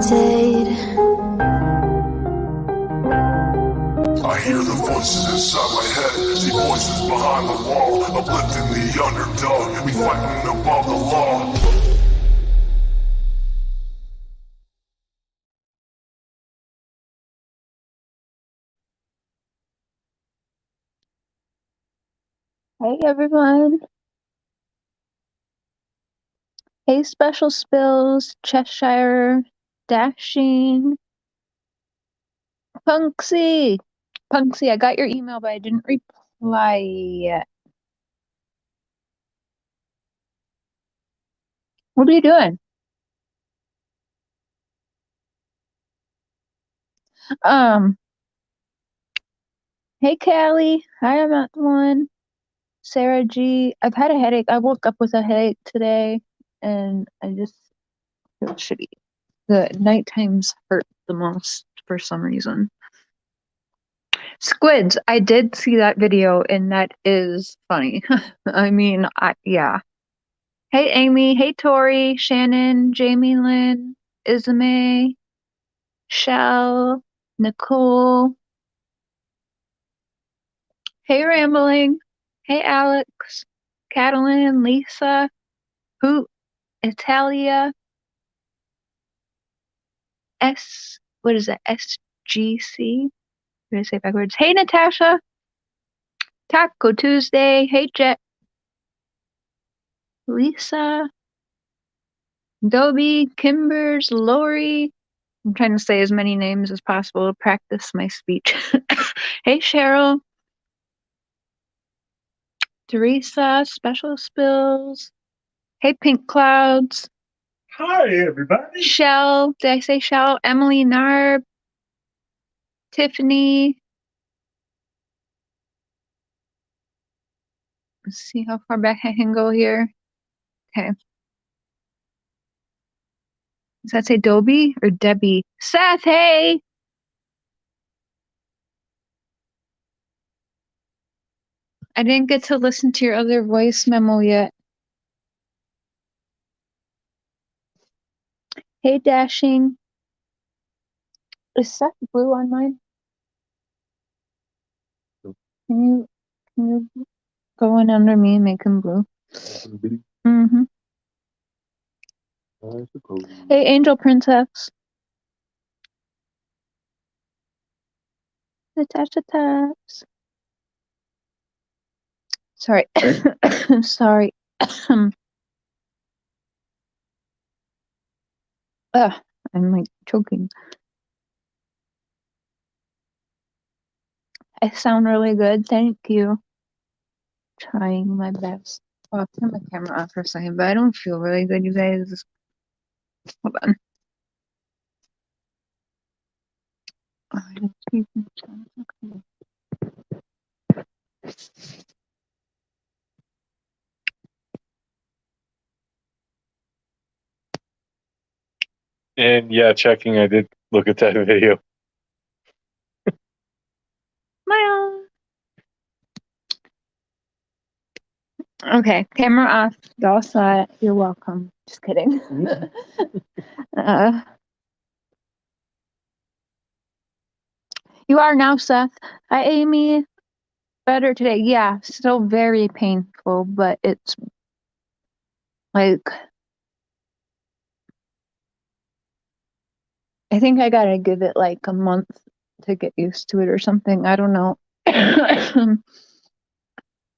meditate. I hear the voices inside my head, see voices behind the wall, uplifting the underdog, we fighting above the law. Hey everyone. Hey Special Spills, Cheshire, Dashing, Punksy. Punksy, I got your email, but I didn't reply yet. What are you doing? Hey Callie. Hi, I'm not the one. Sarah G. I've had a headache. I woke up with a headache today, and I just feel shitty. The night times hurt the most for some reason. Squids, I did see that video, and that is funny. I mean, yeah. Hey, Amy. Hey, Tori, Shannon, Jamie Lynn, Isame, Shell, Nicole. Hey, Rambling. Hey, Alex, Catalin, Lisa, Hoot, Italia, what is that? SGC? Did I say it backwards? Hey, Natasha. Taco Tuesday. Hey, Jet. Lisa. Dobie, Kimbers, Lori. I'm trying to say as many names as possible to practice my speech. Hey, Cheryl. Teresa, Special Spills. Hey, Pink Clouds. Hi, everybody. Shell. Did I say Shell? Emily Narb. Tiffany. Let's see how far back I can go here. Okay. Does that say Dobie or Debbie? Seth, hey! I didn't get to listen to your other voice memo yet. Hey, Dashing. Is Seth blue on mine? Can you go in under me and make him blue? Mm-hmm. Hey, Angel Princess. Natasha Taps. Sorry. Sorry. I'm like choking. I sound really good. Thank you. Trying my best. Oh, I'll turn my camera off for a second, but I don't feel really good, you guys. Hold on. And yeah, checking, I did look at that video. Smile. Okay, camera off. Y'all saw it. You're welcome. Just kidding. You are now, Seth. Hi, Amy. Better today. Yeah, still very painful, but it's like I think I gotta give it like a month to get used to it or something. I don't know.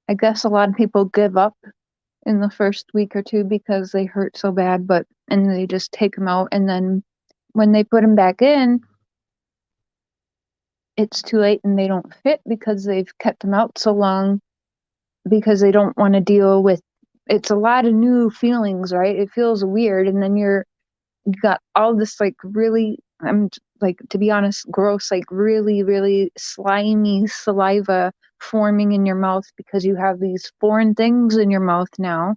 I guess a lot of people give up in the first week or two because they hurt so bad, and they just take them out, and then when they put them back in, it's too late and they don't fit because they've kept them out so long because they don't want to deal with it's a lot of new feelings, right? It feels weird, and then you got all this like really, I'm like, to be honest, gross, like really, really slimy saliva forming in your mouth because you have these foreign things in your mouth now.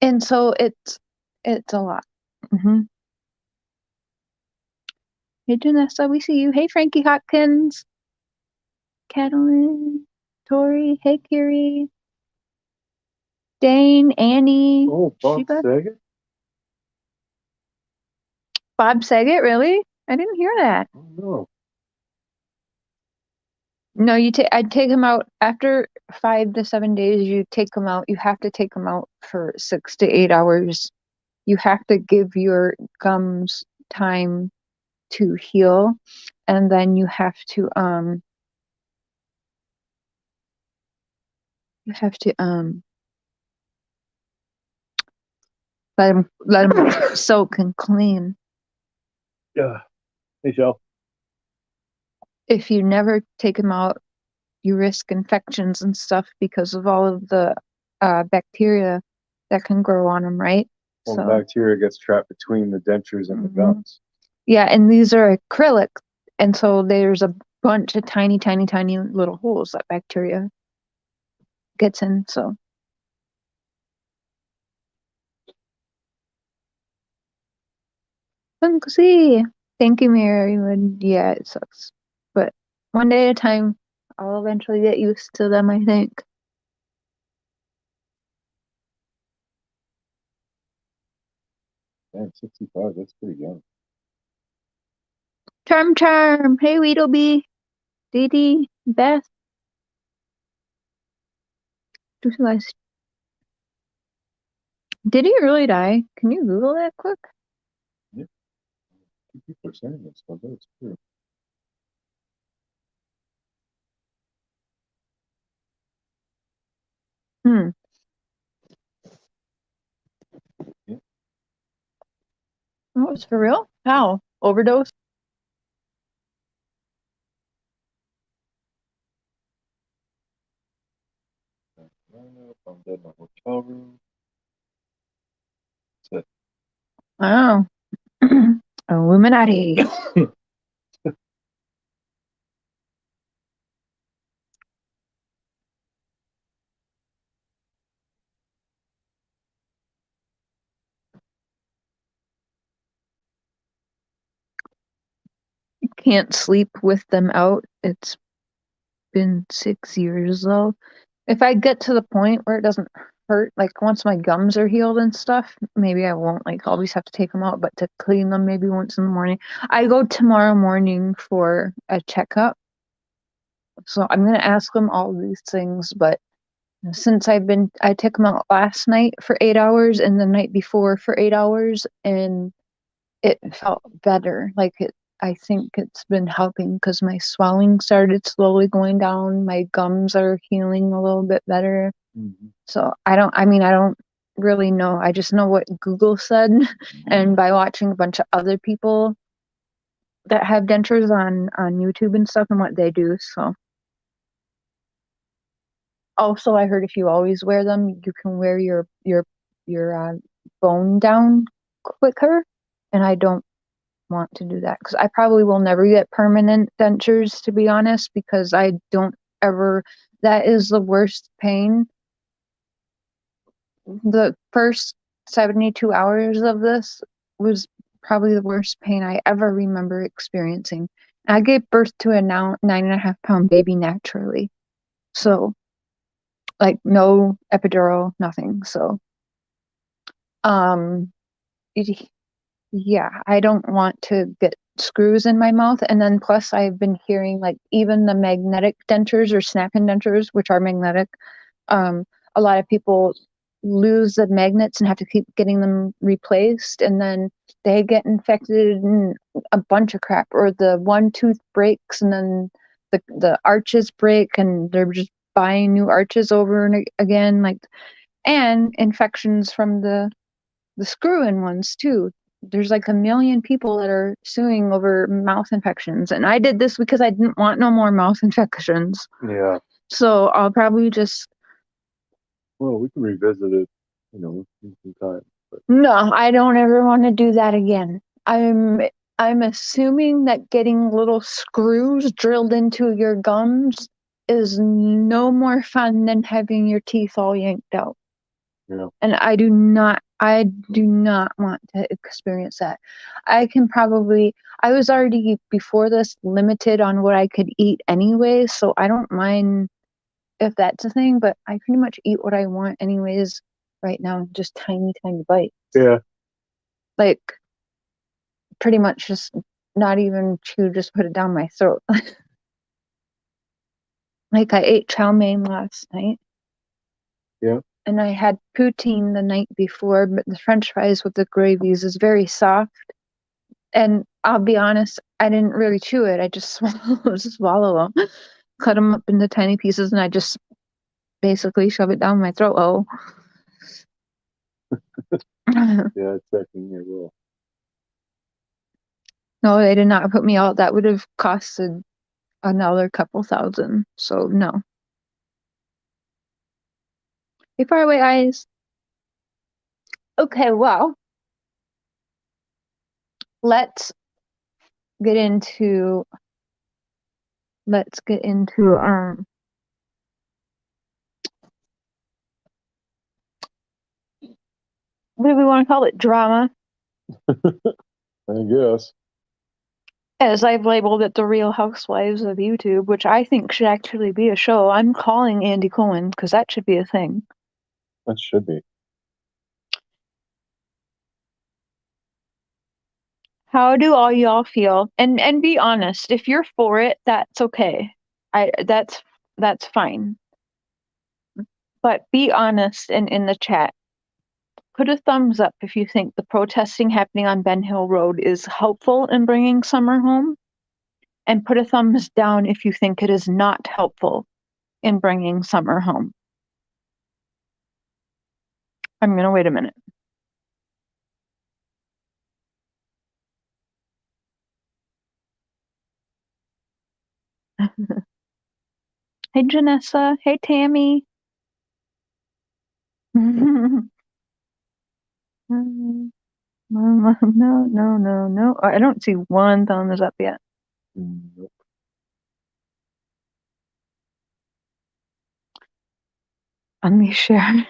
And so it's a lot. Mm-hmm. Hey, Janessa, we see you. Hey, Frankie Hopkins. Catalin, Tori, hey, Kiri. Dane, Annie. Oh, fuck's sake. Bob Saget, really? I didn't hear that. Oh, no. No, I'd take them out after 5 to 7 days. You take them out. You have to take them out for 6 to 8 hours. You have to give your gums time to heal, and then you have to let them soak and clean. Yeah. Hey, Joe. If you never take them out, you risk infections and stuff because of all of the bacteria that can grow on them, right? Well, So the bacteria gets trapped between the dentures and the gums. yeah, and these are acrylic, and so there's a bunch of tiny, tiny, tiny little holes that bacteria gets in. So see. Thank you, Mary. Yeah, it sucks, but one day at a time. I'll eventually get used to them, I think. Man, 65, that's pretty young. Charm. Hey, Weedleby. Dee Dee. Beth. Did he really die? Can you Google that quick? Yeah. People are saying this, but that's true. Yeah. Oh, it's for real? How? Overdose? I'm dead in a hotel room. That's Oh. Illuminati. Can't sleep with them out. It's been 6 years though. If I get to the point where it doesn't hurt, like once my gums are healed and stuff, maybe I won't like always have to take them out, but to clean them maybe once in the morning. I go tomorrow morning for a checkup. So I'm gonna ask them all these things, but since I took them out last night for 8 hours and the night before for 8 hours, and it felt better. I think it's been helping because my swelling started slowly going down. My gums are healing a little bit better. Mm-hmm. So I don't really know. I just know what Google said, and by watching a bunch of other people that have dentures on YouTube and stuff and what they do. So also, I heard if you always wear them, you can wear your bone down quicker, and I don't want to do that because I probably will never get permanent dentures, to be honest, because I don't ever. That is the worst pain. The first 72 hours of this was probably the worst pain I ever remember experiencing. I gave birth to a now 9.5 pound baby naturally, so like no epidural, nothing. So, um, yeah, I don't want to get screws in my mouth. And then plus I've been hearing like even the magnetic dentures or snap-in dentures, which are magnetic, a lot of people lose the magnets and have to keep getting them replaced, and then they get infected and a bunch of crap, or the one tooth breaks and then the arches break and they're just buying new arches over and again, like, and infections from the screw-in ones too. There's like a million people that are suing over mouth infections, and I did this because I didn't want no more mouth infections. Yeah. So I'll probably just. Well, we can revisit it, in some time. But No, I don't ever want to do that again. I'm assuming that getting little screws drilled into your gums is no more fun than having your teeth all yanked out. yeah. And I do not want to experience that. I was already before this limited on what I could eat anyway, so I don't mind if that's a thing, but I pretty much eat what I want anyways right now, just tiny, tiny bites. Yeah. Like pretty much just not even chew, just put it down my throat. Like I ate chow mein last night. Yeah. And I had poutine the night before, but the French fries with the gravies is very soft. And I'll be honest, I didn't really chew it. I just swallow them, cut them up into tiny pieces, and I just basically shove it down my throat. Oh. Yeah, checking your will. No, they did not put me out. That would have costed another couple thousand. So no. Hey, faraway eyes. Okay, well, let's get into what do we want to call it? Drama. I guess. As I've labeled it, the Real Housewives of YouTube, which I think should actually be a show. I'm calling Andy Cohen because that should be a thing. That should be. How do all y'all feel? And be honest. If you're for it, that's okay. That's fine. But be honest and in the chat. Put a thumbs up if you think the protesting happening on Benhill Road is helpful in bringing summer home. And put a thumbs down if you think it is not helpful in bringing summer home. I'm going to wait a minute. Hey, Janessa. Hey, Tammy. No. I don't see one thumbs up yet. Nope. On me share.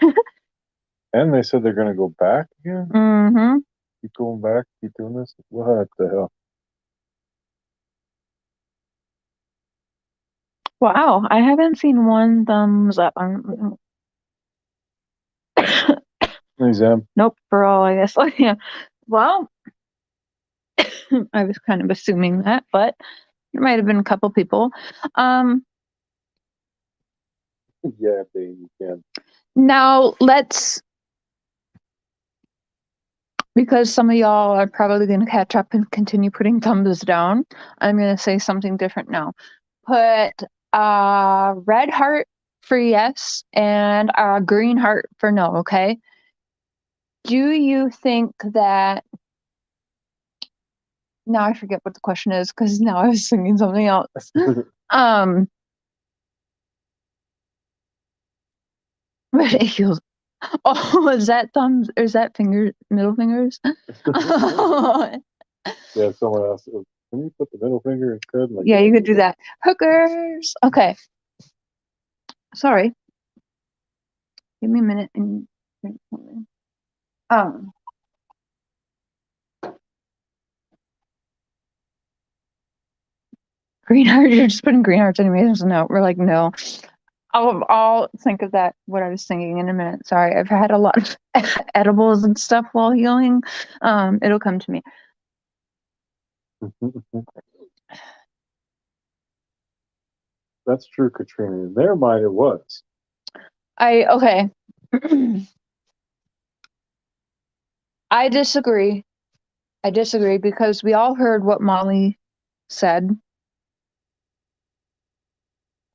And they said they're going to go back again? Mm-hmm. Keep going back? Keep doing this? What the hell? Wow, I haven't seen one thumbs up. Exam. Nope, for all, I guess. Yeah. Well, I was kind of assuming that, but there might have been a couple people. Yeah, you can. Now because some of y'all are probably going to catch up and continue putting thumbs down, I'm going to say something different now. Put a red heart for yes and a green heart for no, okay? Do you think that... Now I forget what the question is because now I was thinking something else. Ridiculous. Oh, is that thumbs or is that middle fingers? Yeah, someone else. Can you put the middle finger instead? Like, yeah, you could do that. Hookers. Okay. Sorry. Give me a minute and drink something. Green heart. You're just putting green hearts anyways. So no, we're like no. I'll think of that. What I was thinking in a minute. Sorry, I've had a lot of edibles and stuff while healing. It'll come to me. That's true, Katrina. In their mind, it was. Okay. I disagree. Because we all heard what Molly said.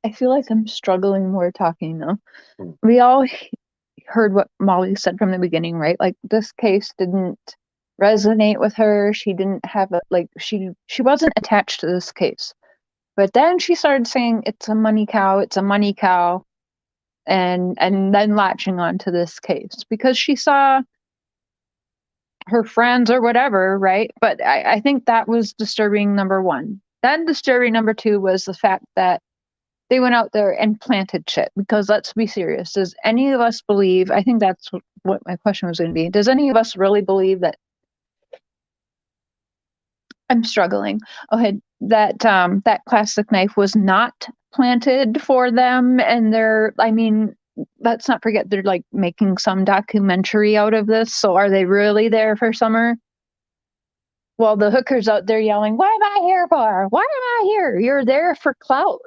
I feel like I'm struggling more talking now. We all heard what Molly said from the beginning, right? Like this case didn't resonate with her. She didn't have she wasn't attached to this case. But then she started saying it's a money cow, and then latching on to this case because she saw her friends or whatever, right? But I think that was disturbing number one. Then disturbing number two was the fact that they went out there and planted shit. Because let's be serious, does any of us believe, I think that's what my question was going to be, does any of us really believe that, I'm struggling, that plastic knife was not planted for them and let's not forget they're like making some documentary out of this, so are they really there for summer? While the hooker's out there yelling, "What am I here for? Why am I here?" You're there for clout.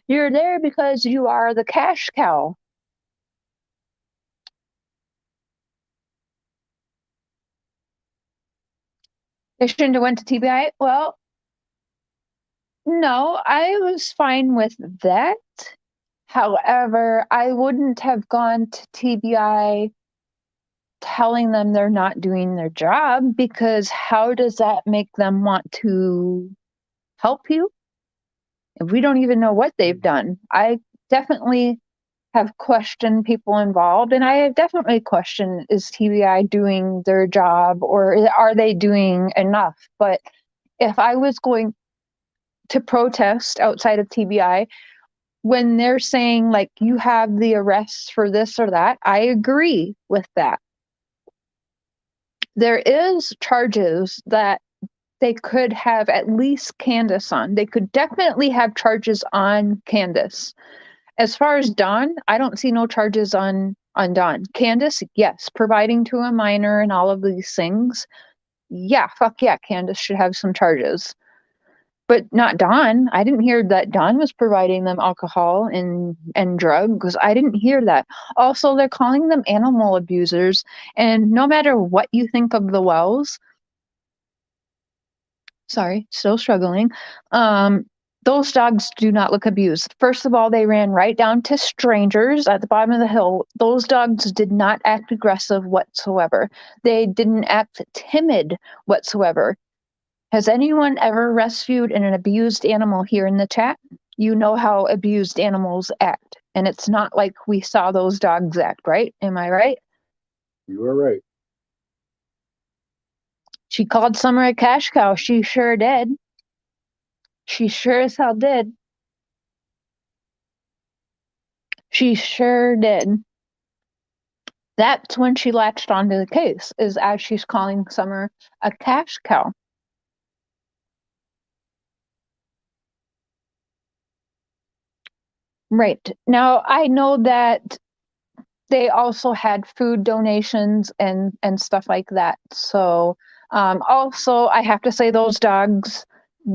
You're there because you are the cash cow. They shouldn't have went to TBI. Well, no, I was fine with that. However, I wouldn't have gone to TBI telling them they're not doing their job, because how does that make them want to help you if we don't even know what they've done? I definitely have questioned people involved, and I have definitely questioned, is TBI doing their job, or are they doing enough? But if I was going to protest outside of TBI, when they're saying, like, you have the arrests for this or that, I agree with that. There is charges that they could have at least Candace on. They could definitely have charges on Candace. As far as Dawn, I don't see no charges on Dawn. Candace, yes, providing to a minor and all of these things. Yeah, fuck yeah, Candace should have some charges. But not Dawn. I didn't hear that Dawn was providing them alcohol and drugs. I didn't hear that. Also, they're calling them animal abusers. And no matter what you think of the Wells, sorry, still struggling. Those dogs do not look abused. First of all, they ran right down to strangers at the bottom of the hill. Those dogs did not act aggressive whatsoever. They didn't act timid whatsoever. Has anyone ever rescued an abused animal here in the chat? You know how abused animals act. And it's not like we saw those dogs act, right? Am I right? You are right. She called Summer a cash cow. She sure did. She sure as hell did. She sure did. That's when she latched onto the case, is as she's calling Summer a cash cow. Right. Now, I know that they also had food donations and stuff like that. So, also, I have to say those dogs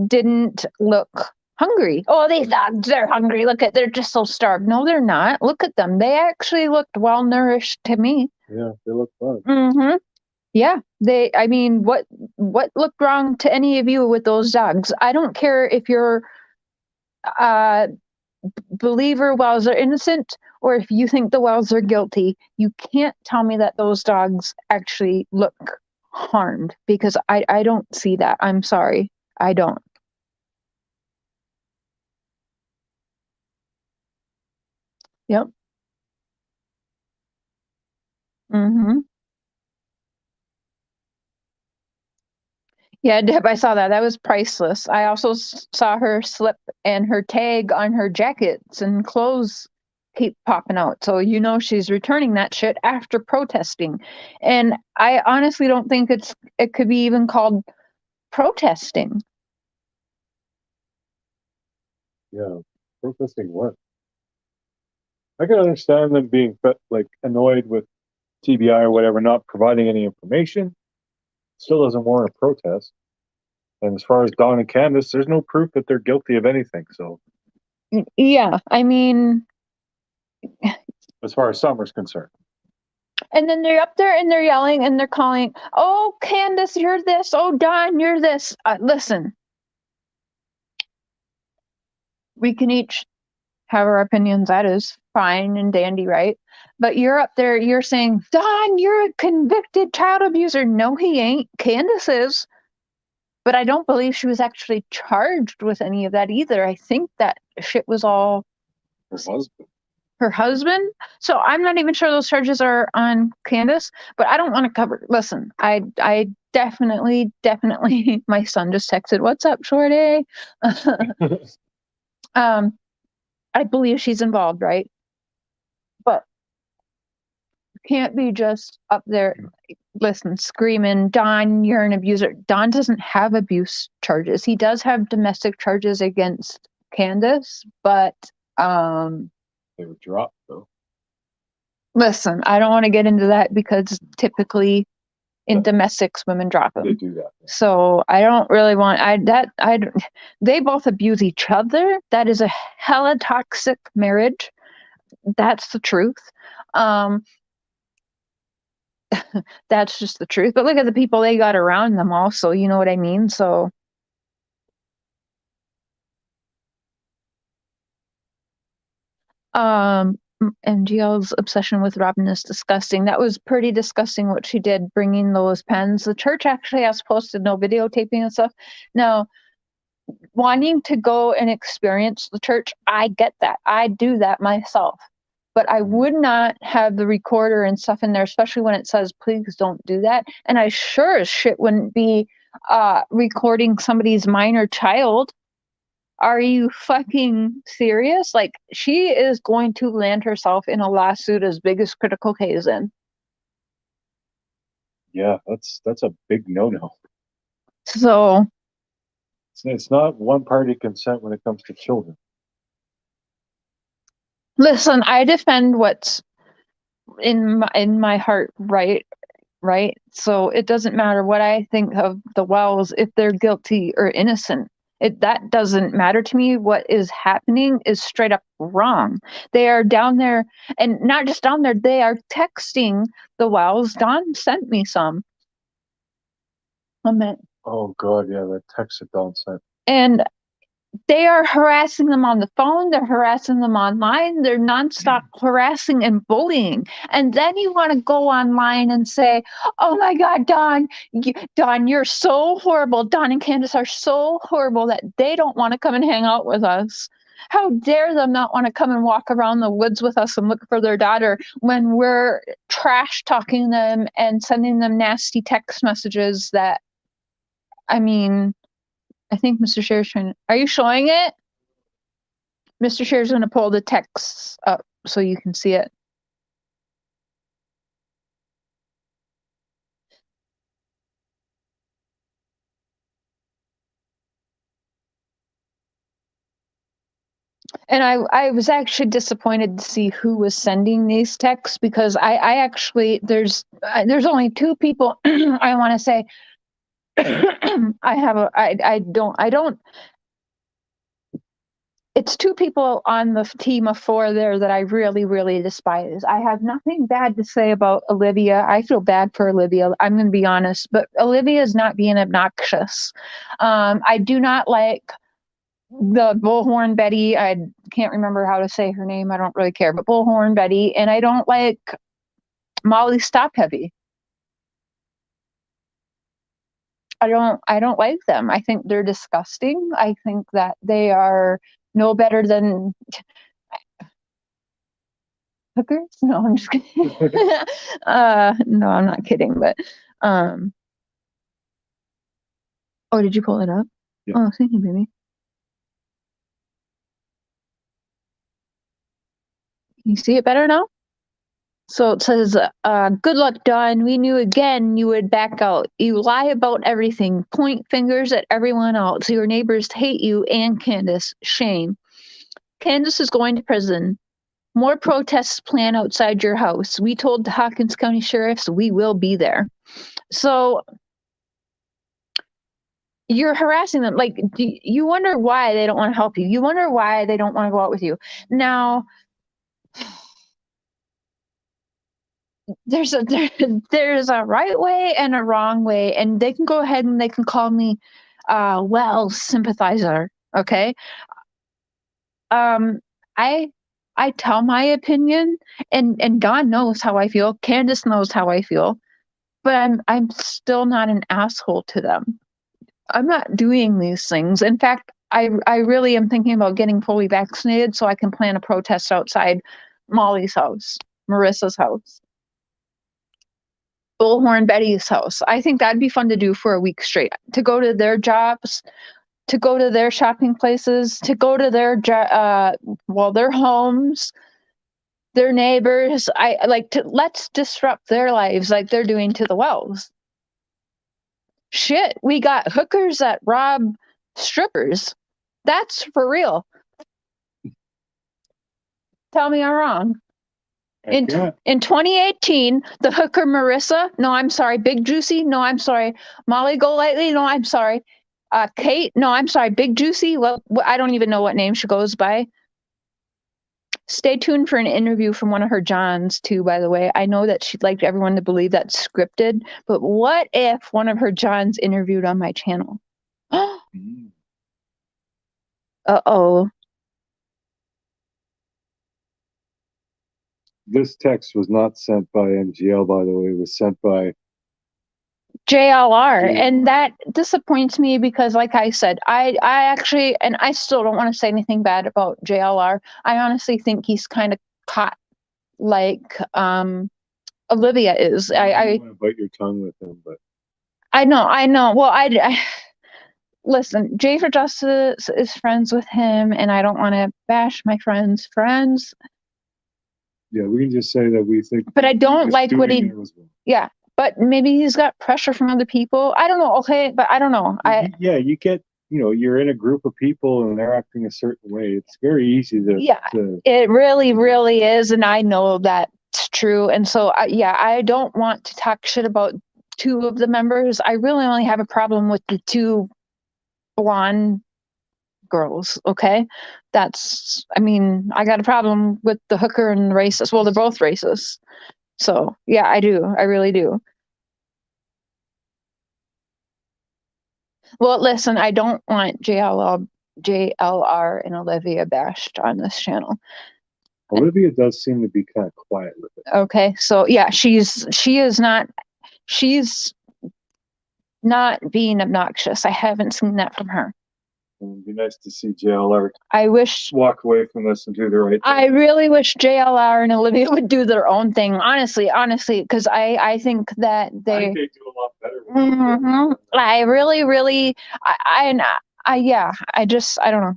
didn't look hungry. Oh, these dogs, they're hungry. Look at, they're just so starved. No, they're not. Look at them. They actually looked well nourished to me. Yeah, they look fun. Mm-hmm. Yeah, I mean, what looked wrong to any of you with those dogs? I don't care if you're a believer Wells are innocent, or if you think the Wells are guilty. You can't tell me that those dogs actually look harmed, because I don't see that. I'm sorry. I don't. Yep. Mm-hmm. Yeah, Deb, I saw that. That was priceless. I also saw her slip and her tag on her jackets and clothes keep popping out. So you know she's returning that shit after protesting. And I honestly don't think it could be even called protesting. Yeah, protesting what? I can understand them being like annoyed with TBI or whatever, not providing any information. Still doesn't warrant a protest. And as far as Dawn and Candace, there's no proof that they're guilty of anything. So, Yeah, I mean, as far as Summer's concerned, and then they're up there and they're yelling and they're calling, "Oh, Candace, you're this. Oh, Dawn, you're this." Listen, we can each have our opinions. That is fine and dandy, right? But you're up there, you're saying, "Don, you're a convicted child abuser." No, he ain't. Candace is. But I don't believe she was actually charged with any of that either. I think that shit was all her husband. her husband. So I'm not even sure those charges are on Candace, but I don't want to cover. Listen, I definitely, my son just texted, "What's up, Shorty?" I believe she's involved, right? But you can't be just up there, listen, screaming, "Don, you're an abuser." Don doesn't have abuse charges. He does have domestic charges against Candace, but They were dropped though. listen, I don't want to get into that, because typically in domestics, women drop They them. do that. So I don't really want they both abuse each other. That is a hella toxic marriage. That's the truth. That's just the truth. But look at the people they got around them also, you know what I mean? So MGL's obsession with Robin is disgusting. That was pretty disgusting what she did, bringing those pens. The church actually has posted no videotaping and stuff. Now, wanting to go and experience the church, I get that. I do that myself. But I would not have the recorder and stuff in there, especially when it says, please don't do that. And I sure as shit wouldn't be recording somebody's minor child. Are you fucking serious? Like, she is going to land herself in a lawsuit as big as Critical K is in. Yeah, that's a big no-no. So It's not one-party consent when it comes to children. listen, I defend what's in my heart, right? So it doesn't matter what I think of the Wells, if they're guilty or innocent. That doesn't matter to me. What is happening is straight up wrong. They are down there, and not just down there, they are texting the Wells. Don sent me some. Oh God, yeah, that text that Don sent. And they are harassing them on the phone. They're harassing them online. They're nonstop harassing and bullying. And then you want to go online and say, oh my God, Don, you're so horrible. Don and Candace are so horrible that they don't want to come and hang out with us. How dare them not want to come and walk around the woods with us and look for their daughter when we're trash talking them and sending them nasty text messages that, I mean, I think Mr. Cher's trying to... Are you showing it? Mr. Cher's going to pull the text up so you can see it. And I was actually disappointed to see who was sending these texts, because I actually, there's only two people I want to say I don't, it's two people on the team of four there that I really, really despise. I have nothing bad to say about Olivia. I feel bad for Olivia. I'm going to be honest, but Olivia is not being obnoxious. I do not like the Bullhorn Betty. I can't remember how to say her name. I don't really care, but Bullhorn Betty. And I don't like Molly Stop Heavy. I don't like them. I think they're disgusting. I think that they are no better than hookers. No, I'm just kidding. No, I'm not kidding. But oh, did you pull it up? Yeah. Oh, thank you, baby. Can you see it better now? So it says, good luck, Don. We knew again you would back out. You lie about everything, point fingers at everyone else. Your neighbors hate you and Candace. Shame. Candace is going to prison. More protests plan outside your house. We told the Hawkins County Sheriffs we will be there. So you're harassing them. Like, you wonder why they don't want to help you. You wonder why they don't want to go out with you. Now, there's a right way and a wrong way, and they can go ahead and they can call me Wells sympathizer. Okay. I tell my opinion, and God knows how I feel. Candace knows how I feel, but I'm still not an asshole to them. I'm not doing these things. In fact, I really am thinking about getting fully vaccinated so I can plan a protest outside Molly's house, Marissa's house, Bullhorn Betty's house. I think that'd be fun to do for a week straight. To go to their jobs, to go to their shopping places, to go to their their homes, their neighbors. I like to let's disrupt their lives like they're doing to the Wells. Shit, we got hookers that rob strippers. That's for real. Tell me I'm wrong. In Yeah. in 2018, the hooker Marissa, no, I'm sorry. Big Juicy, no, I'm sorry. Molly Golightly, no, I'm sorry. Kate, no, I'm sorry. Big Juicy, well, I don't even know what name she goes by. Stay tuned for an interview from one of her Johns, too, by the way. I know that she'd like everyone to believe that's scripted, but what if one of her Johns interviewed on my channel? Uh-oh. This text was not sent by MGL, by the way. It was sent by JLR. JLR. And that disappoints me because, like I said, I actually, and I still don't want to say anything bad about JLR. I honestly think he's kind of caught like Olivia is. I want to bite your tongue with him, but I know. Well, I listen, Jayis4Justice is friends with him, and I don't want to bash my friends' friends. yeah, we can just say that we think. But I don't like what he. Was wrong. Yeah, but maybe he's got pressure from other people. I don't know. Okay, but I don't know. Yeah, you get. You're in a group of people and they're acting a certain way. It's very easy to. Yeah, it really, really is, and I know that's true. And so, I don't want to talk shit about two of the members. I really only have a problem with the two blonde girls. Okay, I got a problem with the hooker and the racist. Well, they're both racist. So yeah, I do. I really do. Well, listen, I don't want JLR and Olivia bashed on this channel. Olivia does seem to be kind of quiet with it. Okay, so yeah, she's not being obnoxious. I haven't seen that from her. It'd be nice to see JLR I wish walk away from this and do the right thing. I really wish JLR and Olivia would do their own thing. Honestly, because I think that I they. think they do a lot better. I really, really, I don't know.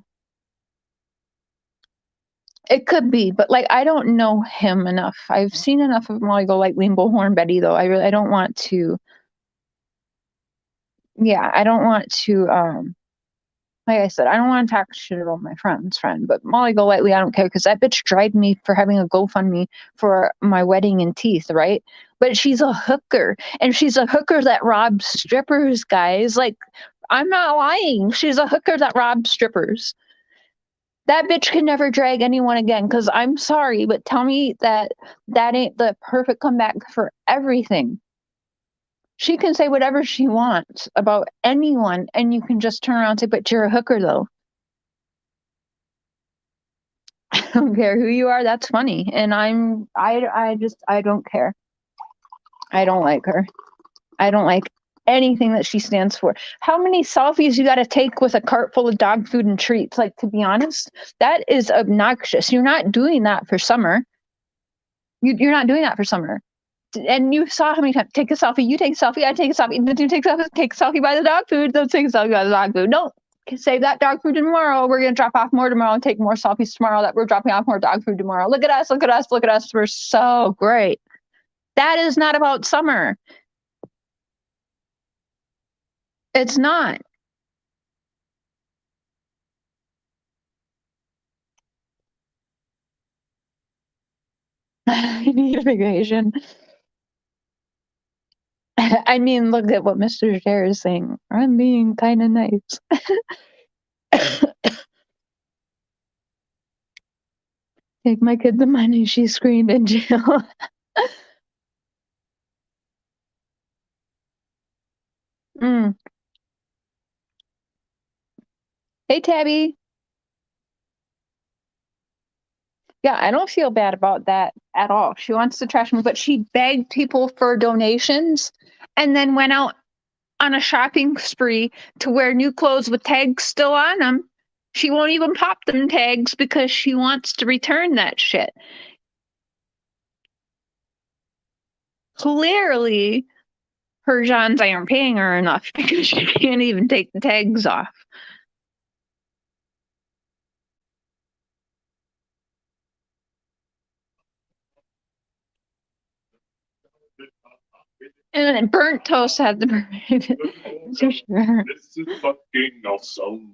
It could be, but like I don't know him enough. I've seen enough of Molly Golightly and Bullhorn Betty, though. I don't want to. Yeah, I don't want to. Like I said, I don't want to talk shit about my friend's friend, but Molly Golightly, I don't care because that bitch tried me for having a GoFundMe for my wedding and teeth, right? But she's a hooker, and she's a hooker that robs strippers, guys. Like, I'm not lying. She's a hooker that robs strippers. That bitch can never drag anyone again, because I'm sorry, but tell me that ain't the perfect comeback for everything. She can say whatever she wants about anyone, and you can just turn around and say, but you're a hooker, though. I don't care who you are. That's funny. And I don't care. I don't like her. I don't like anything that she stands for. How many selfies you got to take with a cart full of dog food and treats? Like, to be honest, that is obnoxious. You're not doing that for summer. You're not doing that for summer. And you saw how many times, take a selfie, you take a selfie, I take a selfie, then you take a selfie by the dog food, don't take a selfie by the dog food. No, save that dog food tomorrow. We're going to drop off more tomorrow and take more selfies tomorrow that we're dropping off more dog food tomorrow. Look at us, look at us, look at us. We're so great. That is not about summer. It's not. I need a vacation. I mean, look at what Mr. Cher is saying. I'm being kind of nice. Take my kid the money, she screamed in jail. Hey, Tabby. Yeah, I don't feel bad about that at all. She wants to trash me, but she begged people for donations and then went out on a shopping spree to wear new clothes with tags still on them. She won't even pop them tags because she wants to return that shit. Clearly, her Johns aren't paying her enough because she can't even take the tags off. And then burnt toast had the This is fucking awesome.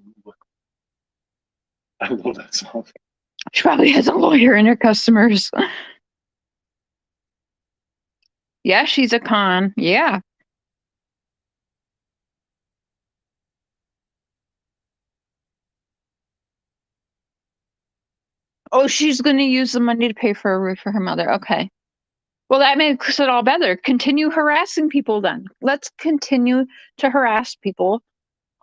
I love that song. She probably has a lawyer in her customers. Yeah, she's a con. Yeah. Oh, she's going to use the money to pay for a roof for her mother. Okay. Well, that makes it all better. Continue harassing people then. Let's continue to harass people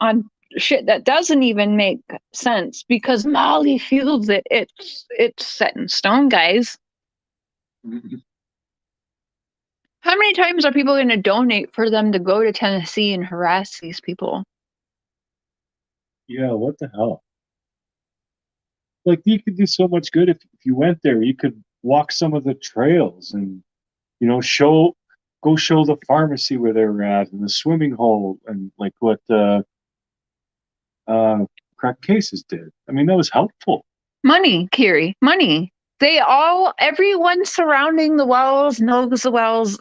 on shit that doesn't even make sense because Molly feels it. It's set in stone, guys. How many times are people going to donate for them to go to Tennessee and harass these people? Yeah, what the hell? Like, you could do so much good if you went there. You could walk some of the trails and, you know, go show the pharmacy where they were at and the swimming hole and like what crack cases did. I mean, that was helpful. Money, Kiri, money. Everyone surrounding the Wells knows the Wells.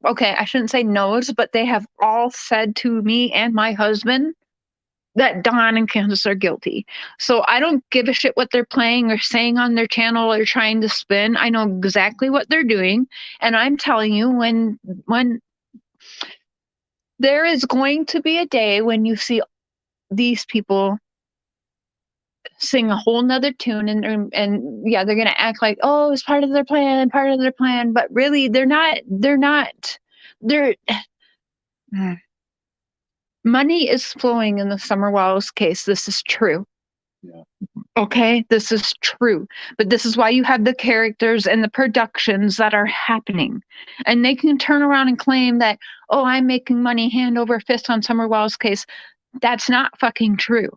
Okay, I shouldn't say knows, but they have all said to me and my husband that Don and Candace are guilty. So I don't give a shit what they're playing or saying on their channel or trying to spin. I know exactly what they're doing. And I'm telling you, when there is going to be a day when you see these people sing a whole nother tune and yeah, they're gonna act like, oh, it's part of their plan, but really they're not. They're money is flowing in the Summer Walls case. This is true. Yeah. Okay, this is true. But this is why you have the characters and the productions that are happening. And they can turn around and claim that, oh, I'm making money hand over fist on Summer Walls case. That's not fucking true.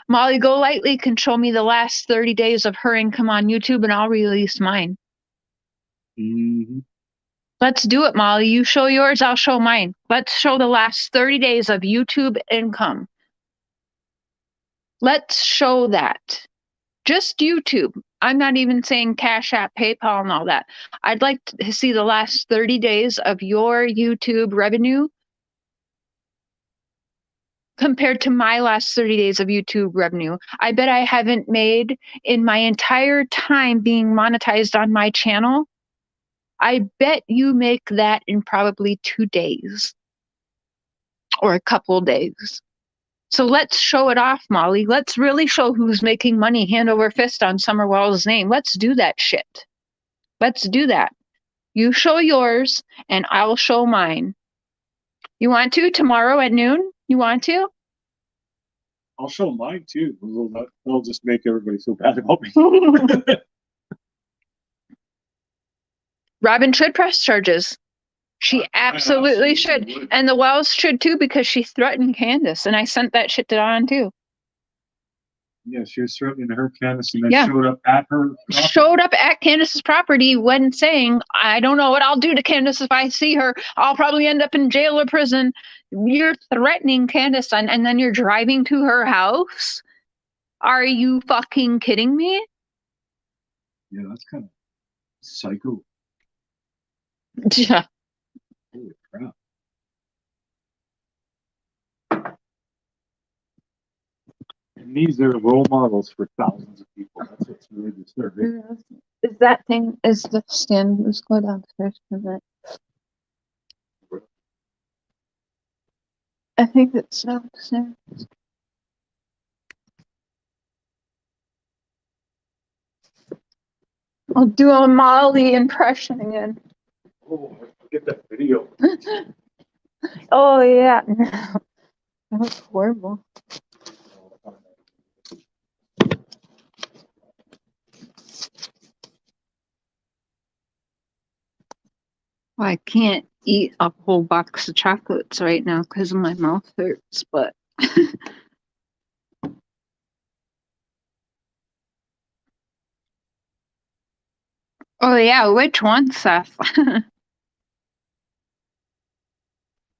Molly Golightly can show me the last 30 days of her income on YouTube and I'll release mine. Mm-hmm. Let's do it, Molly. You show yours, I'll show mine. Let's show the last 30 days of YouTube income. Let's show that. Just YouTube. I'm not even saying Cash App, PayPal, and all that. I'd like to see the last 30 days of your YouTube revenue compared to my last 30 days of YouTube revenue. I bet I haven't made in my entire time being monetized on my channel. I bet you make that in probably 2 days or a couple days. So let's show it off, Molly. Let's really show who's making money hand over fist on Summer Walls' name. Let's do that shit. Let's do that. You show yours and I'll show mine. You want to tomorrow at noon? You want to? I'll show mine too. That'll just make everybody feel bad about me. Robin should press charges. She absolutely should. Would. And the Wells should too because she threatened Candace. And I sent that shit to Dawn too. Yeah, she was threatening her Candace and then showed up at her property. Showed up at Candace's property when saying, I don't know what I'll do to Candace if I see her. I'll probably end up in jail or prison. You're threatening Candace and then you're driving to her house? Are you fucking kidding me? Yeah, that's kind of psycho. Yeah. Holy crap. And these are role models for thousands of people. That's what's really disturbing. Is that thing, is the stand, let's go downstairs for that. I think it's downstairs. I'll do a Molly impression again. Oh, get that video. Oh, yeah. That was horrible. I can't eat a whole box of chocolates right now because my mouth hurts, but oh yeah, which one, Seth?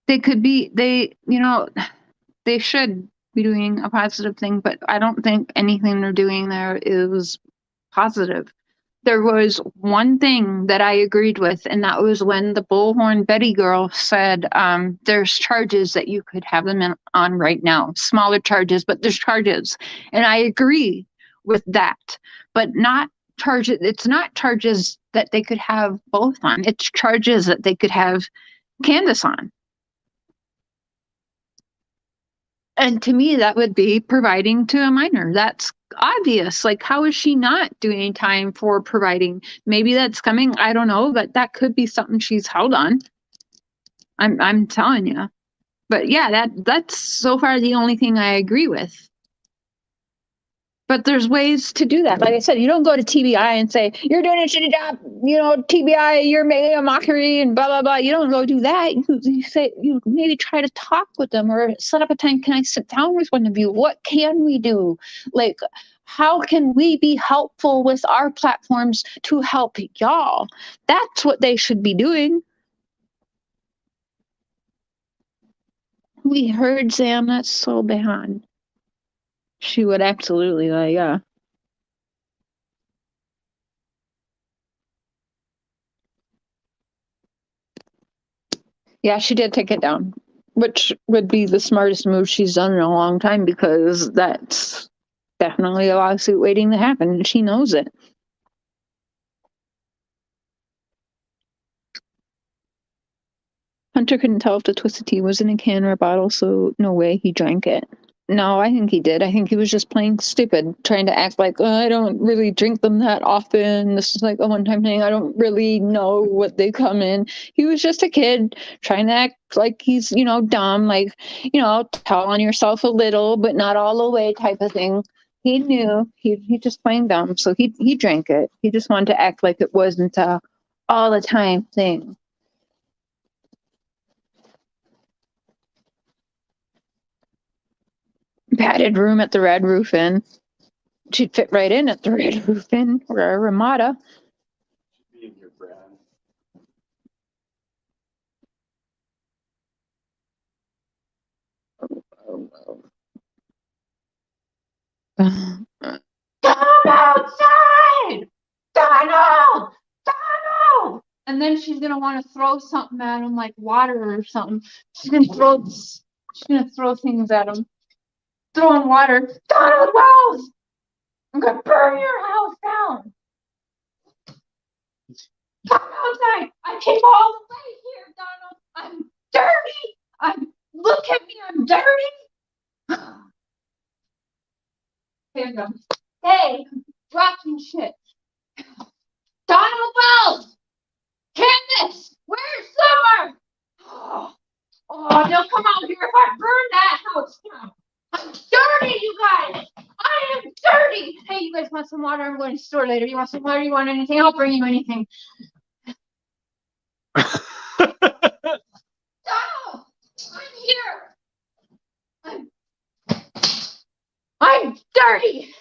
They should be doing a positive thing, but I don't think anything they're doing there is positive. There was one thing that I agreed with, and that was when the Bullhorn Betty girl said there's charges that you could have them on right now. Smaller charges, but there's charges. And I agree with that, but not charges. It's not charges that they could have both on. It's charges that they could have Candace on. And to me, that would be providing to a minor. That's obvious. Like, how is she not doing time for providing? Maybe that's coming. I don't know, but that could be something she's held on. I'm telling you. But yeah, that's so far the only thing I agree with. But there's ways to do that. Like I said, you don't go to TBI and say, you're doing a shitty job, TBI, you're making a mockery and blah, blah, blah. You don't go do that. You say, you maybe try to talk with them or set up a time. Can I sit down with one of you? What can we do? Like, how can we be helpful with our platforms to help y'all? That's what they should be doing. We heard, Sam, that's so bad. She would absolutely, yeah. Yeah, she did take it down, which would be the smartest move she's done in a long time, because that's definitely a lawsuit waiting to happen, and she knows it. Hunter couldn't tell if the Twisted Tea was in a can or a bottle, so no way he drank it. No, I think he did. I think he was just playing stupid, trying to act like, I don't really drink them that often. This is like a one-time thing. I don't really know what they come in. He was just a kid trying to act like he's, dumb, like, tell on yourself a little, but not all the way type of thing. He knew he just playing dumb, so he drank it. He just wanted to act like it wasn't a all the time thing. Padded room at the Red Roof Inn. She'd fit right in at the Red Roof Inn or a Ramada. Be in your brand. Come outside! Donald! Donald! And then she's gonna want to throw something at him, like water or something. She's gonna throw things at him. Throwing water. Donald Wells! I'm gonna burn your house down. Come outside! I came all the way here, Donald. I'm dirty. Look at me. I'm dirty. Hey, dropping shit. Donald Wells! Candace! Where's Summer? They'll come out here if I burn that house down. I'm dirty, you guys! I am dirty! Hey, you guys want some water? I'm going to the store later. You want some water? You want anything? I'll bring you anything. Donald! I'm here! I'm dirty!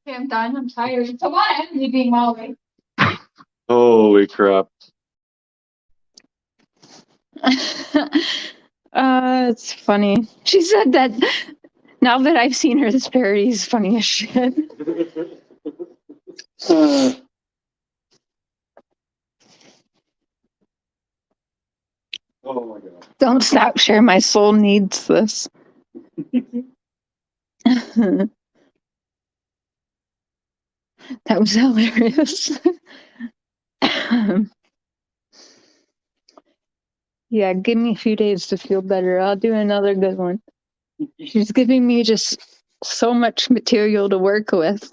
Okay, I'm done. I'm tired. It's a lot of energy being all the way. Holy crap. It's funny. She said that now that I've seen her, this parody is funny as shit. Oh my god. Don't stop, Cher. My soul needs this. That was hilarious. Yeah, give me a few days to feel better. I'll do another good one. She's giving me just so much material to work with.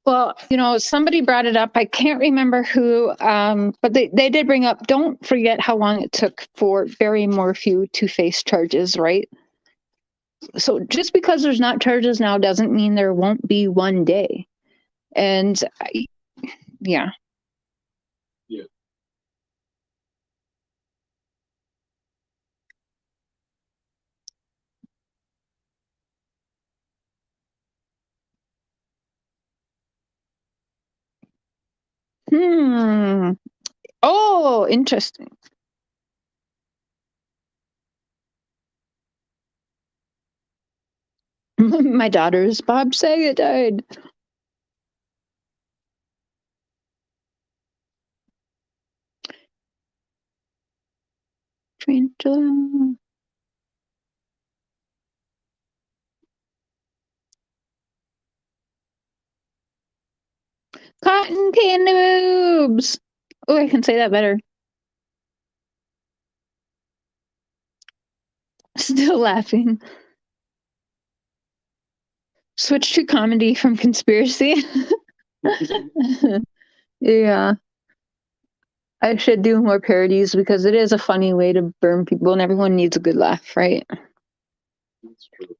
Well, somebody brought it up. I can't remember who, but they did bring up, don't forget how long it took for Barry Morphew to face charges, right? So just because there's not charges now doesn't mean there won't be one day. And yeah. Yeah. Oh, interesting. My daughter's Bob Saget died. Tarantula. Cotton candy boobs. Oh, I can say that better. Still laughing. Switch to comedy from conspiracy. Yeah. I should do more parodies because it is a funny way to burn people and everyone needs a good laugh, right? That's true.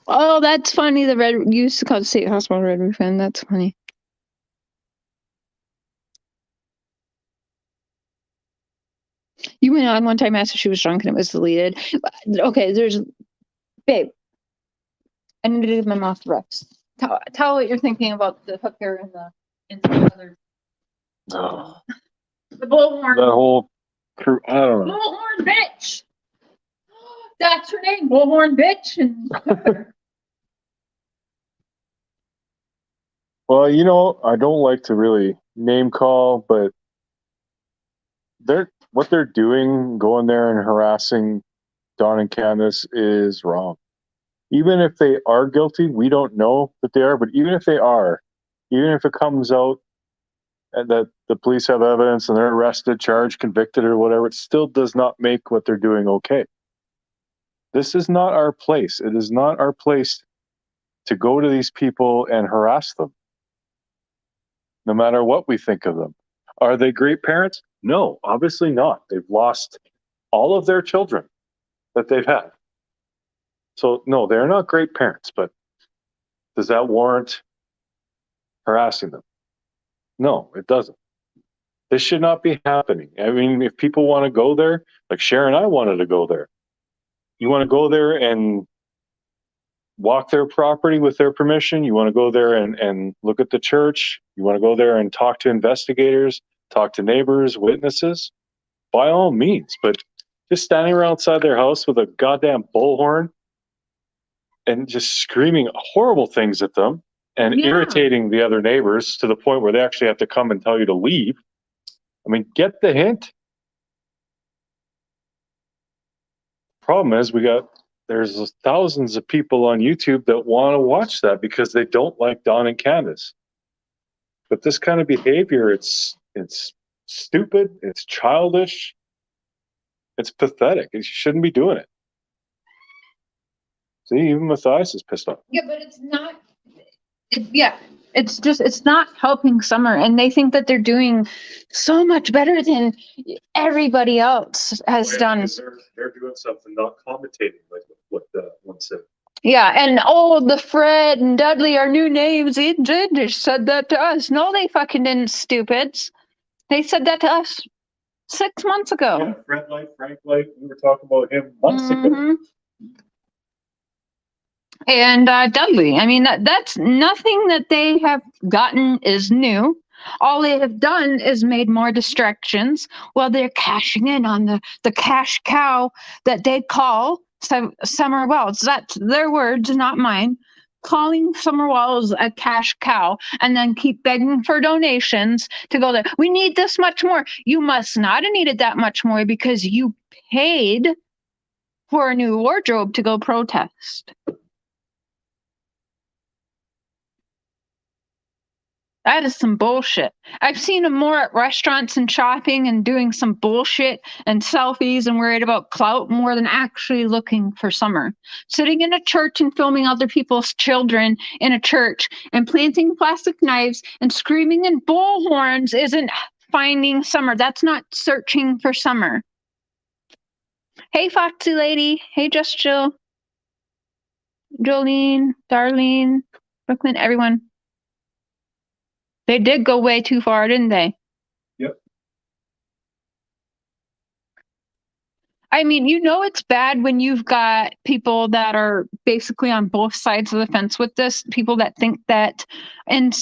Oh, that's funny. The red you used to call the state hospital Red Roof Inn. That's funny. You went on one time, asked if she was drunk, and it was deleted. Okay, babe. I need to give my mouth rest. Tell what you're thinking about the hooker and the other. Oh, The bullhorn. that whole crew. I don't know. Bullhorn bitch. That's her name, Bullhorn bitch. And hooker. Well, I don't like to really name call, but what they're doing, going there and harassing Don and Candace, is wrong. Even if they are guilty, we don't know that they are, but even if they are, even if it comes out and that the police have evidence and they're arrested, charged, convicted, or whatever, it still does not make what they're doing okay. This is not our place. It is not our place to go to these people and harass them, no matter what we think of them. Are they great parents? No, obviously not. They've lost all of their children that they've had. So, no, they're not great parents, but does that warrant harassing them? No, it doesn't. This should not be happening. I mean, if people want to go there, like Cher and I wanted to go there, you want to go there and walk their property with their permission. You want to go there and look at the church. You want to go there and talk to investigators, talk to neighbors, witnesses, by all means. But just standing around outside their house with a goddamn bullhorn and just screaming horrible things at them and irritating the other neighbors to the point where they actually have to come and tell you to leave. I mean, get the hint. Problem is, there's thousands of people on YouTube that want to watch that because they don't like Don and Candace. But this kind of behavior, it's stupid, it's childish, it's pathetic. You shouldn't be doing it. See, even Matthias is pissed off. Yeah, but it's not. It's not helping Summer, and they think that they're doing so much better than everybody else has done. They're doing something, not commentating like what one said. Yeah, and the Fred and Dudley are new names. They said that to us. No, they fucking didn't, stupids. They said that to us 6 months ago. Yeah, Fred Light, Frank Light, we were talking about him months ago. And Dudley, I mean, that's nothing that they have gotten is new. All they have done is made more distractions while they're cashing in on the cash cow that they call Summer Wells. That's their words, not mine. Calling Summer Wells a cash cow and then keep begging for donations to go there. We need this much more. You must not have needed that much more because you paid for a new wardrobe to go protest. That is some bullshit. I've seen them more at restaurants and shopping and doing some bullshit and selfies and worried about clout more than actually looking for Summer. Sitting in a church and filming other people's children in a church and planting plastic knives and screaming in bullhorns isn't finding Summer. That's not searching for Summer. Hey, Foxy Lady. Hey, Just Jill. Jolene, Darlene, Brooklyn, everyone. They did go way too far, didn't they? Yep. I mean, it's bad when you've got people that are basically on both sides of the fence with this. People that think that, and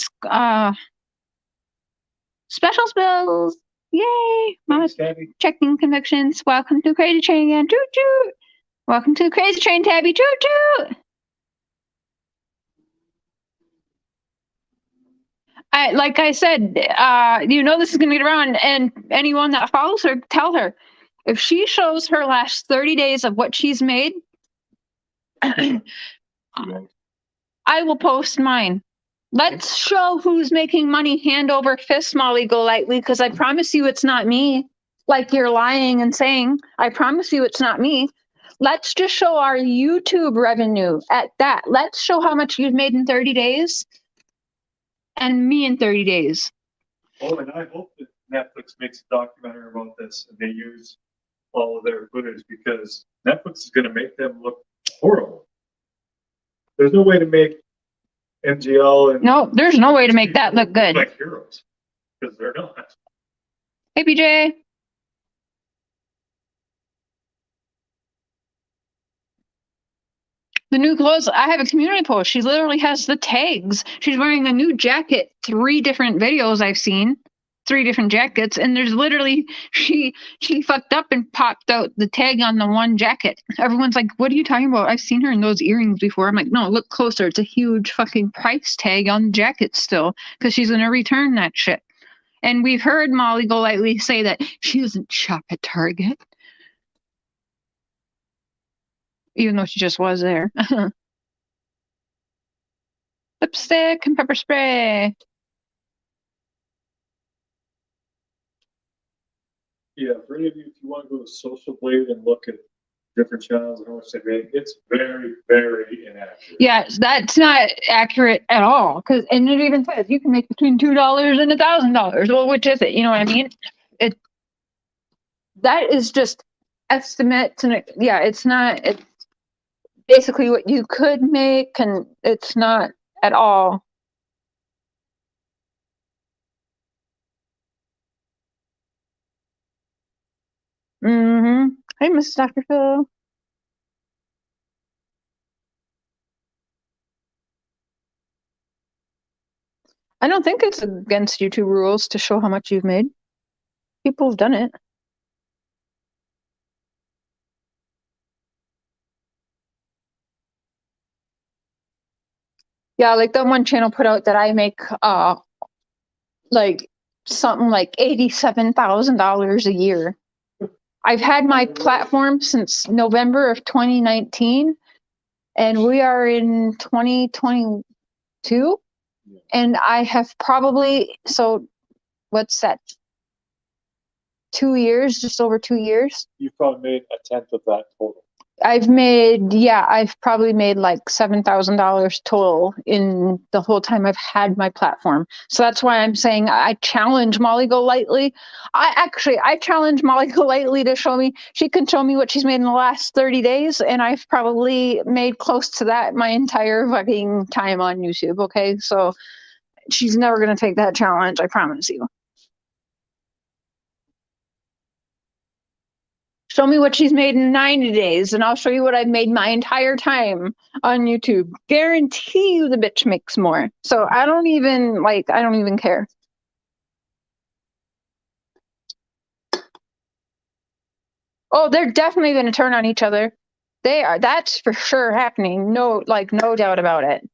specials bills, yay! Mama's checking convictions. Welcome to Crazy Train again, toot toot. Welcome to the Crazy Train, Tabby, toot toot. like I said, this is going to get around, and anyone that follows her, tell her if she shows her last 30 days of what she's made, I will post mine. Let's show who's making money hand over fist, Molly Golightly, because I promise you it's not me. Like you're lying and saying, I promise you it's not me. Let's just show our YouTube revenue at that. Let's show how much you've made in 30 days and me in 30 days. Oh, and I hope that Netflix makes a documentary about this and they use all of their footage, because Netflix is going to make them look horrible. There's no way to make MGL and No, there's no way to make that look good. like heroes, because they're not. Hey, BJ. The new clothes, I have a community post. She literally has the tags. She's wearing a new jacket. 3 different videos I've seen. 3 different jackets. And there's literally, she fucked up and popped out the tag on the one jacket. Everyone's like, what are you talking about? I've seen her in those earrings before. I'm like, no, look closer. It's a huge fucking price tag on the jacket still. Because she's going to return that shit. And we've heard Molly Golightly say that she doesn't shop at Target. Even though she just was there. Lipstick and pepper spray. Yeah, for any of you, if you want to go to Social Blade and look at different channels and how much they make, it's very, very inaccurate. Yeah, that's not accurate at all. And it even says you can make between $2 and $1,000. Well, which is it? You know what I mean? That is just estimates, and it's not. It's basically what you could make, and it's not at all. Hey, Mrs. Dr. Phil. I don't think it's against YouTube rules to show how much you've made. People have done it. Yeah, like that one channel put out that I make like something like $87,000 a year. I've had my platform since November of 2019, and we are in 2022, and I have probably, so what's that? 2 years, just over 2 years. You've probably made a tenth of that total. I've probably made like $7,000 total in the whole time I've had my platform. So that's why I'm saying I challenge Molly Golightly. I challenge Molly Golightly to show me. She can show me what she's made in the last 30 days, and I've probably made close to that my entire fucking time on YouTube. Okay, so she's never gonna take that challenge. I promise you. Show me what she's made in 90 days, and I'll show you what I've made my entire time on YouTube. Guarantee you the bitch makes more. So I don't even care. Oh, they're definitely going to turn on each other. They are. That's for sure happening. No doubt about it.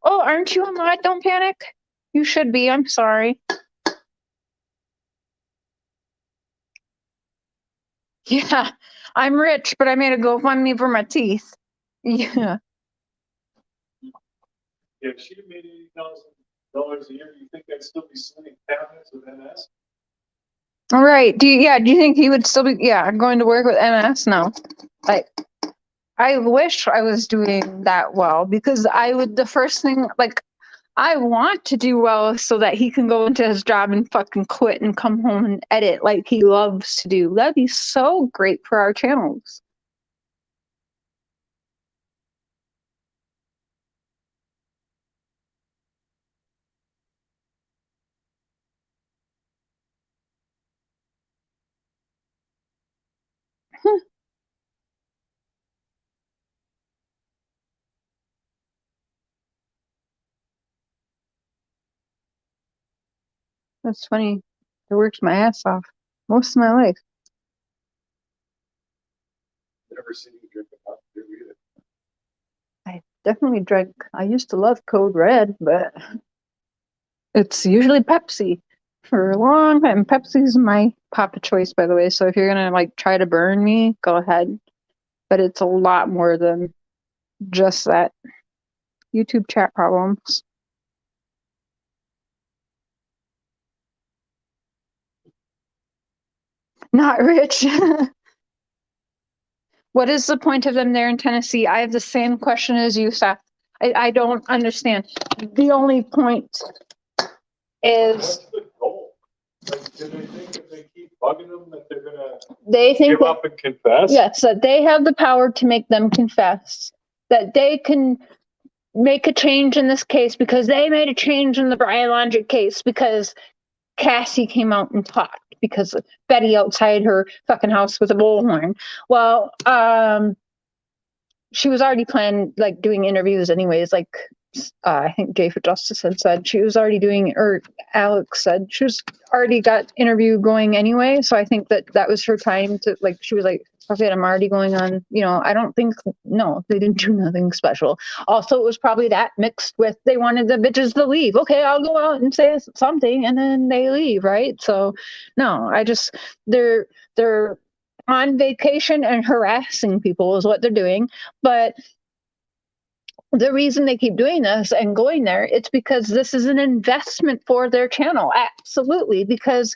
Oh, aren't you a mod? Don't panic. You should be. I'm sorry. Yeah, I'm rich, but I made a GoFundMe for my teeth. Yeah. If she made $80,000 a year, you think I'd still be slinging cabinets with MS? All right. Do you think he would still be going to work with MS? No. Like, I wish I was doing that well, because the first thing, like, I want to do well so that he can go into his job and fucking quit and come home and edit like he loves to do. That'd be so great for our channels. That's funny. I worked my ass off most of my life. Never seen you drink enough beer either. I definitely drank. I used to love Code Red, but It's usually Pepsi. For a long time, Pepsi's my pop of choice, by the way. So if you're gonna like try to burn me, go ahead. But it's a lot more than just that. YouTube chat problems. Not rich. What is the point of them there in Tennessee? I have the same question as you, Seth. I don't understand. The only point is What's the goal? Like, do they think if they keep bugging them that they're gonna they think give that, up and confess? yes, that they have the power to make them confess. That they can make a change in this case because they made a change in the Brian Laundrie case because Cassie came out and talked because Betty outside her fucking house with a bullhorn. Well, she was already planning like doing interviews anyways. Like I think Jayis4Justice had said she was already doing, or Alex said she was already got interview going anyway. So I think that was her time to like. She was like, "Okay, I'm already going on." You know, I don't think no, they didn't do nothing special. Also, it was probably that mixed with they wanted the bitches to leave. Okay, I'll go out and say something, and then they leave, right? So no, I just they're on vacation and harassing people is what they're doing. But the reason they keep doing this and going there, it's because this is an investment for their channel. Absolutely. Because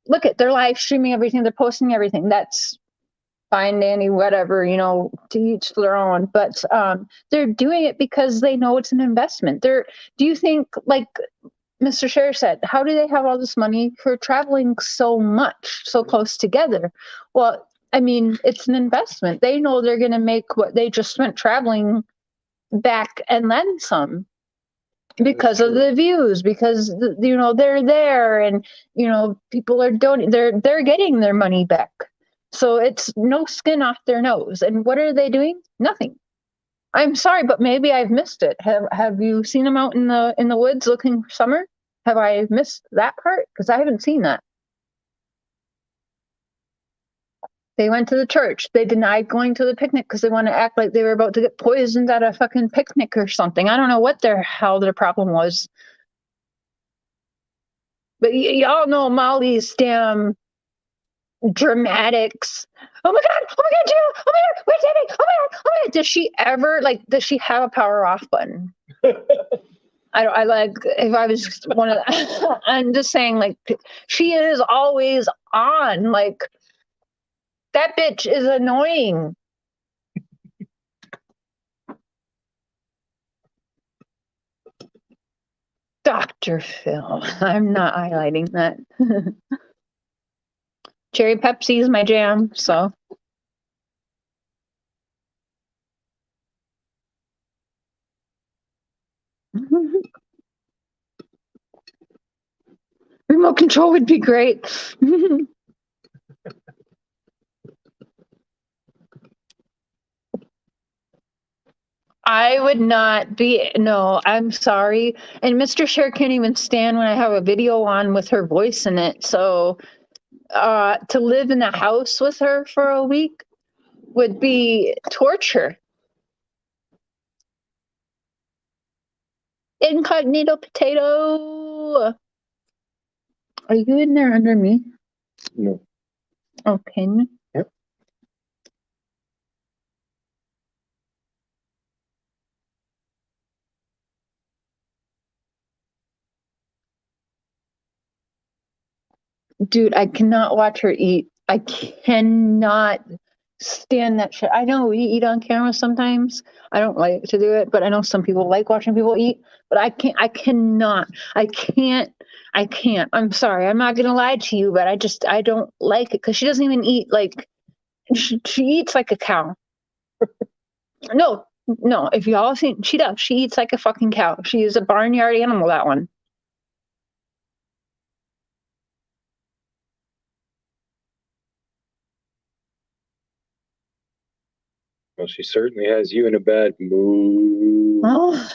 look at they're live streaming everything, they're posting everything. That's fine, Danny, whatever, you know, to each their own. But they're doing it because they know it's an investment. Do you think, like Mr. Cher said, how do they have all this money for traveling so much, so close together? Well, I mean, it's an investment. They know they're going to make what they just spent traveling back and then some because of the views, because you know they're there, and you know people are donating. They're getting their money back, so it's no skin off their nose. And what are they doing? Nothing. I'm sorry, but maybe I've missed it. Have you seen them out in the woods looking for summer? Have I missed that part? Because I haven't seen that. They went to the church. They denied going to the picnic because they want to act like they were about to get poisoned at a fucking picnic or something. I don't know what their hell their problem was. But y'all know Molly's damn dramatics. Oh my god! Oh my god, Jill! Oh my god! Wait, David! Oh my god! Oh my god! Does she ever does she have a power off button? I like if I was just one of the, I'm just saying like she is always on. Like that bitch is annoying. Dr. Phil. I'm not highlighting that. Cherry Pepsi is my jam, so. Remote control would be great. I would not be, no, I'm sorry. And Mr. Cher can't even stand when I have a video on with her voice in it. So to live in a house with her for a week would be torture. Incognito potato. Are you in there under me? No. Okay. Yep. Dude, I cannot watch her eat. I cannot stand that shit. I know we eat on camera sometimes. I don't like to do it, but I know some people like watching people eat. But I can't. I cannot. I can't. I can't. I'm sorry. I'm not gonna lie to you, but I don't like it because she doesn't even eat like she eats like a cow. No, no. If y'all seen, she does. She eats like a fucking cow. She is a barnyard animal. That one. Well, she certainly has you in a bad mood. Oh.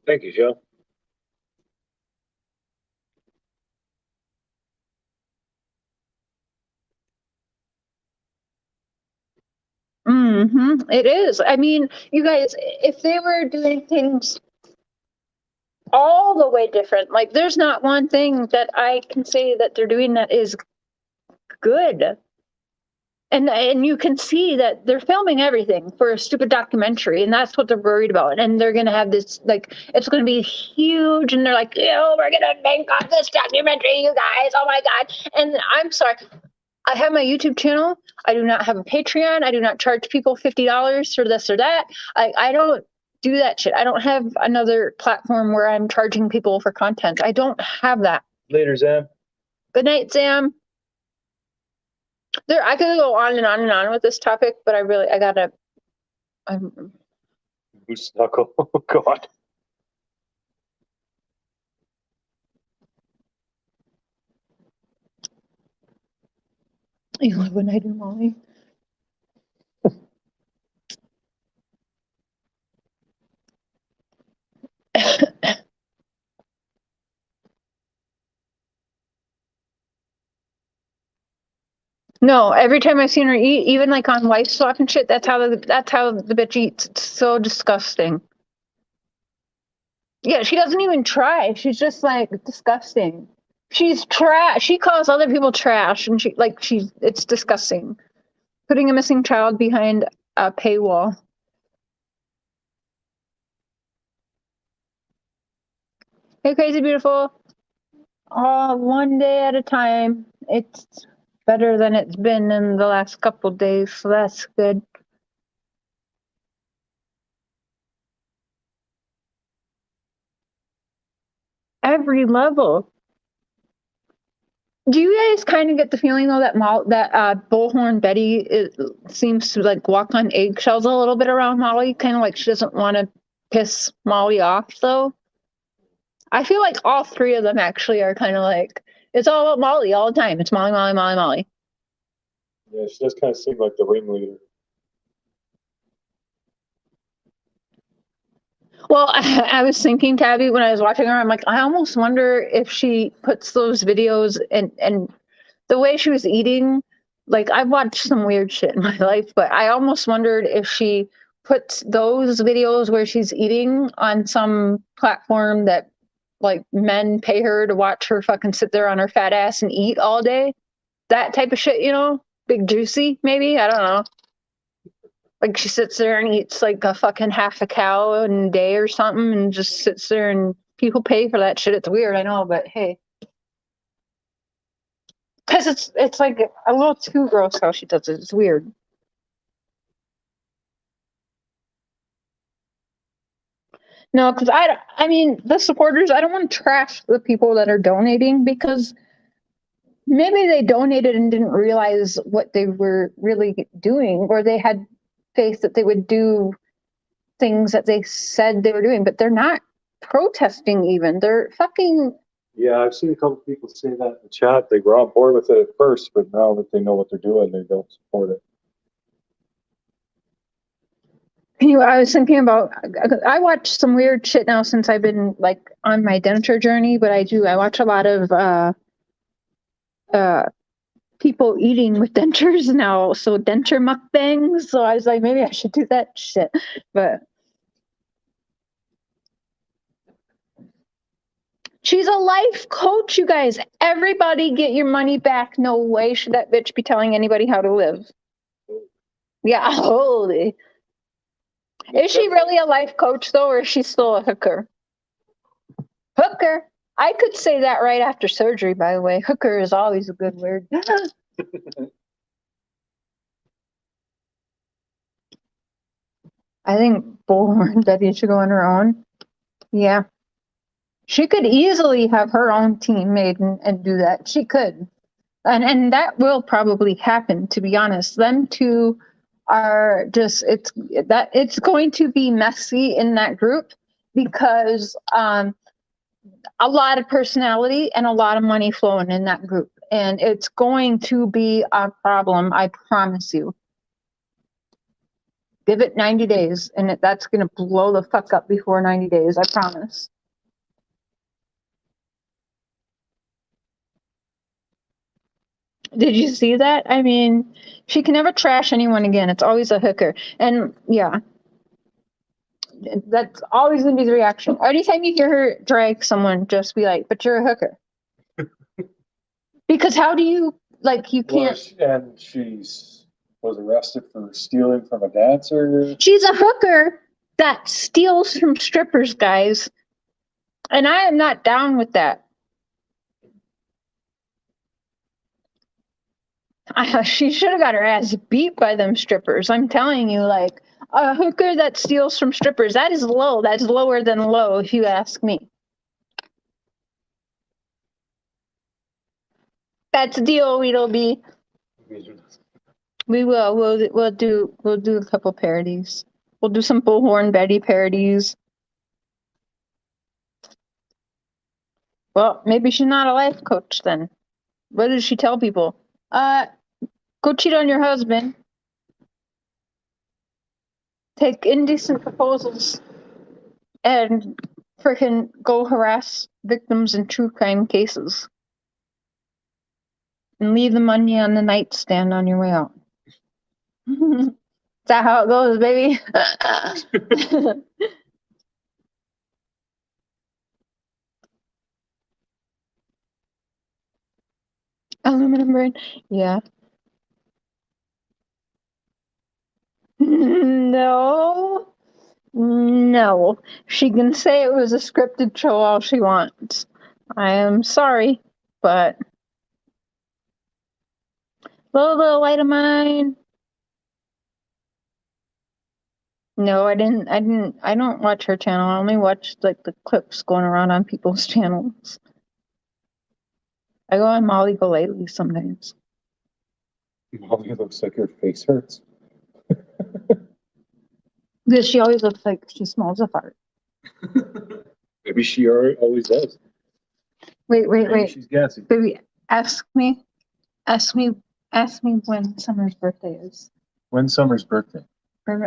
Thank you, Joe. It is. I mean, you guys, if they were doing things all the way different, like there's not one thing that I can say that they're doing that is good. And you can see that they're filming everything for a stupid documentary, and that's what they're worried about. And they're gonna have this, like, it's gonna be huge, and they're like, yo, we're gonna make on this documentary, you guys. Oh my god. And I'm sorry, I have my YouTube channel. I do not have a Patreon. I do not charge people $50 for this or that. I don't do that shit. I don't have another platform where I'm charging people for content. I don't have that. Later, Zam. Good night, Sam. I could go on and on and on with this topic, but I gotta. Goose knuckle. Oh, God. You love when I do, Molly. No, every time I've seen her eat, even like on Wife Swap and shit, that's how the bitch eats. It's so disgusting. Yeah, she doesn't even try. She's just like disgusting. She's trash. She calls other people trash, and it's disgusting. Putting a missing child behind a paywall. Hey, Crazy Beautiful. One day at a time. It's better than it's been in the last couple days, so that's good. Every level. Do you guys kind of get the feeling though that Bullhorn Betty seems to like walk on eggshells a little bit around Molly, kind of like she doesn't want to piss Molly off though? I feel like all three of them actually are kind of like, it's all about Molly all the time. It's Molly, Molly, Molly, Molly. Yeah, she does kind of seem like the ringleader. Well, I was thinking, Tabby, when I was watching her, I'm like, I almost wonder if she puts those videos and the way she was eating, like I've watched some weird shit in my life, but I almost wondered if she puts those videos where she's eating on some platform that like men pay her to watch her fucking sit there on her fat ass and eat all day. That type of shit, you know? Big Juicy, maybe? I don't know. Like she sits there and eats like a fucking half a cow in a day or something and just sits there and people pay for that shit. It's weird, I know, but hey. Because it's like a little too gross how she does it. It's weird. No, because I mean, the supporters, I don't want to trash the people that are donating because maybe they donated and didn't realize what they were really doing, or they had faith that they would do things that they said they were doing, but they're not protesting even. They're fucking. Yeah, I've seen a couple people say that in the chat. They were on board with it at first, but now that they know what they're doing, they don't support it. I was thinking about, I watch some weird shit now since I've been like on my denture journey, but I watch a lot of people eating with dentures now, so denture mukbangs. So I was like, maybe I should do that shit. But she's a life coach, you guys. Everybody get your money back. No way should that bitch be telling anybody how to live. Yeah, holy. Is she really a life coach though, or is she still a hooker? Hooker. I could say that right after surgery, by the way. Hooker is always a good word. I think Bullhorn Betty should go on her own. Yeah. She could easily have her own team made and do that. She could. And that will probably happen, to be honest. Them two are just, it's going to be messy in that group because a lot of personality and a lot of money flowing in that group. And it's going to be a problem, I promise you. Give it 90 days, and that's going to blow the fuck up before 90 days, I promise. Did you see that? I mean, she can never trash anyone again. It's always a hooker. And yeah, that's always going to be the reaction. Anytime you hear her drag someone, just be like, but you're a hooker. Because how do you, like, you Well, can't. and she's was arrested for stealing from a dancer. She's a hooker that steals from strippers, guys. And I am not down with that. She should have got her ass beat by them strippers. I'm telling you, like, a hooker that steals from strippers, that is low. That's lower than low, if you ask me. That's the deal, Weedleby. We will. We'll do a couple parodies. We'll do some Bullhorn Betty parodies. Well, maybe she's not a life coach then. What does she tell people? Go cheat on your husband. Take indecent proposals and freaking go harass victims in true crime cases. And leave the money on the nightstand on your way out. Is that how it goes, baby? Aluminum brain? Yeah. No. No. She can say it was a scripted show all she wants. I am sorry, but little light of mine. No, I don't watch her channel. I only watch like the clips going around on people's channels. I go on Molly Golightly sometimes. Molly looks like her face hurts. Because she always looks like she smells a fart. Maybe she always does. Wait. She's gassy. Baby, ask me when Summer's birthday is. When's Summer's birthday?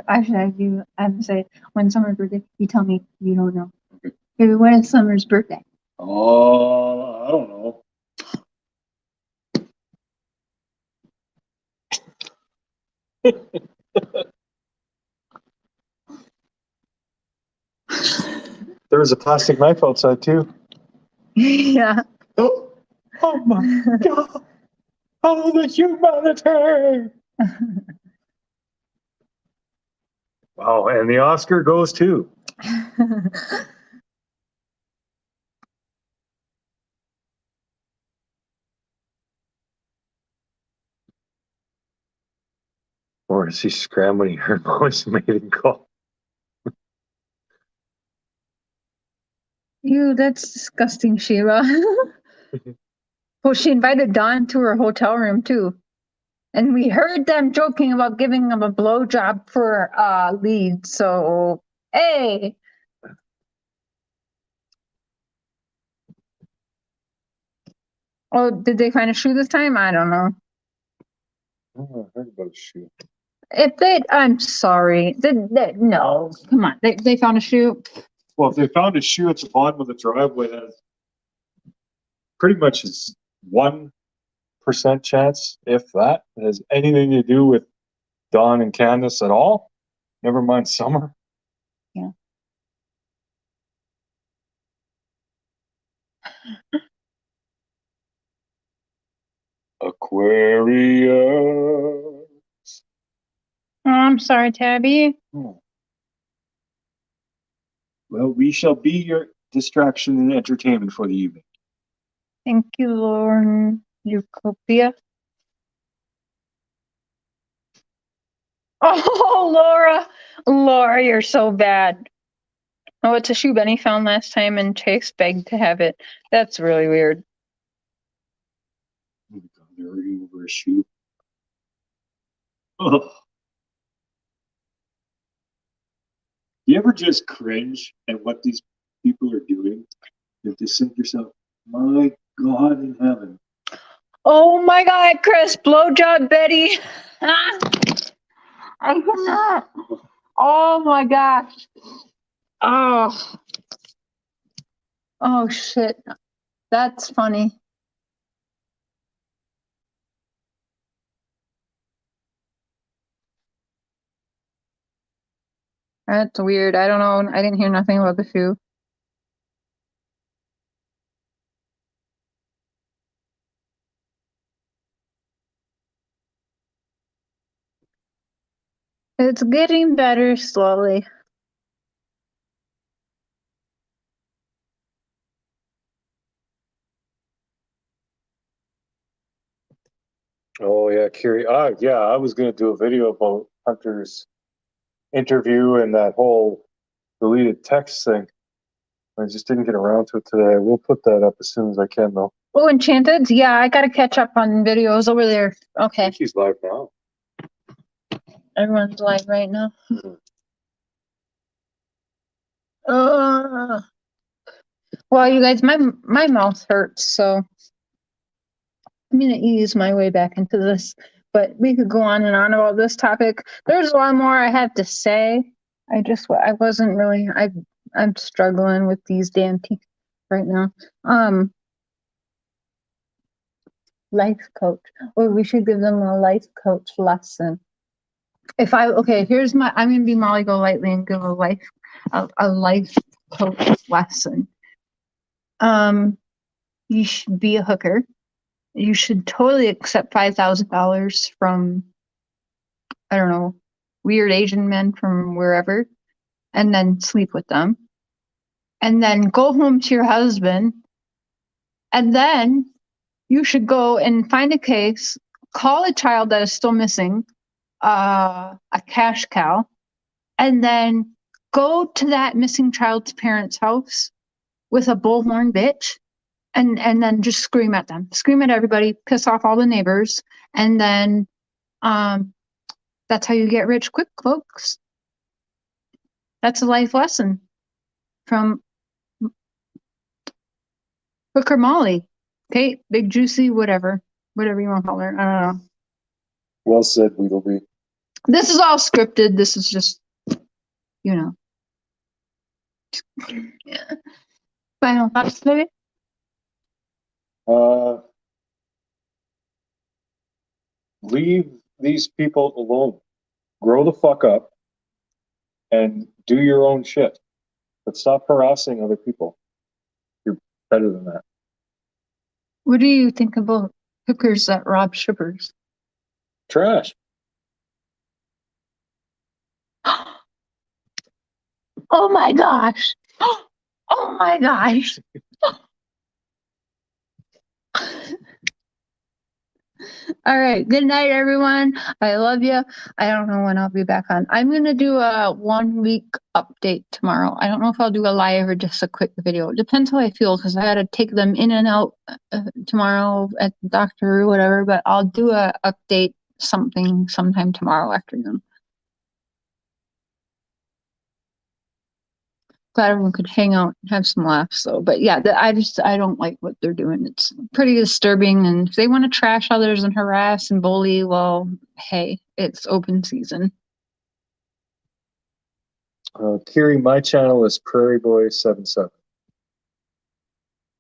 Actually, I have to say, when Summer's birthday, you tell me you don't know. Okay. Baby, when is Summer's birthday? Oh, I don't know. There was a plastic knife outside too. Yeah. Oh my God! Oh, the humanity! Wow, and the Oscar goes too. Or is he scrambling her voice mating call? Ew, that's disgusting, Shiva. Well, she invited Don to her hotel room too. And we heard them joking about giving him a blowjob for lead. So, hey. Oh, did they find a shoe this time? I don't know. Oh, I heard about a shoe. I'm sorry. No, come on. They found a shoe. Well, if they found a shoe at the bottom of the driveway, that's pretty much is 1% chance, if that, has anything to do with Dawn and Candace at all. Never mind Summer. Yeah. Aquarius. Oh, I'm sorry, Tabby. Oh. Well, we shall be your distraction and entertainment for the evening. Thank you, Lauren Eucopia. Oh, Laura. Laura, you're so bad. Oh, it's a shoe Benny found last time and Chase begged to have it. That's really weird. Oh my God, they're arguing over a shoe. Oh. You ever just cringe at what these people are doing? You just think to yourself, my God in heaven. Oh my God, Chris, blowjob Betty. I cannot. Oh my gosh. Oh. Oh shit. That's funny. That's weird. I don't know. I didn't hear nothing about the shoe. It's getting better slowly. Oh yeah, Kiri. Yeah, I was gonna do a video about Hunter's interview and that whole deleted text thing. I just didn't get around to it today. We'll put that up as soon as I can, though. Oh, Enchanted? Yeah, I gotta catch up on videos over there. I Okay, think he's live now. everyone's live right now. Uh, well, you guys, my mouth hurts, so I'm gonna ease my way back into this. But we could go on and on about this topic. There's a lot more I have to say. I wasn't really. I'm struggling with these damn teeth right now. Life coach. Or we should give them a life coach lesson. I'm gonna be Molly Golightly and give a life coach lesson. You should be a hooker. You should totally accept $5,000 from, I don't know, weird Asian men from wherever, and then sleep with them. And then go home to your husband. And then you should go and find a case, call a child that is still missing, a cash cow, and then go to that missing child's parents' house with a bullhorn bitch and then just scream at them, scream at everybody, piss off all the neighbors, and then that's how you get rich quick, folks. That's a life lesson from Hooker Molly. Okay, Big Juicy, whatever you want to call her. I don't know. Well said, Weedleby. This is all scripted. This is just, you know. Yeah. Final thoughts, baby? Leave these people alone. Grow the fuck up and do your own shit. But stop harassing other people. You're better than that. What do you think about hookers that rob strippers? Trash. Oh my gosh. Oh my gosh. All right. Good night, everyone. I love you. I don't know when I'll be back on. I'm going to do a 1 week update tomorrow. I don't know if I'll do a live or just a quick video. It depends how I feel because I got to take them in and out tomorrow at the doctor or whatever, but I'll do a update sometime tomorrow afternoon. Glad everyone could hang out and have some laughs though. But yeah, I don't like what they're doing. It's pretty disturbing. And if they want to trash others and harass and bully, well, hey, it's open season. Kiri, my channel is Prairie Boy 77.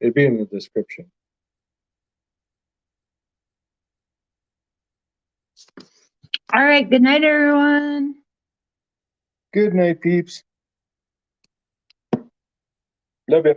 It'd be in the description. All right. Good night, everyone. Good night, peeps. Love you.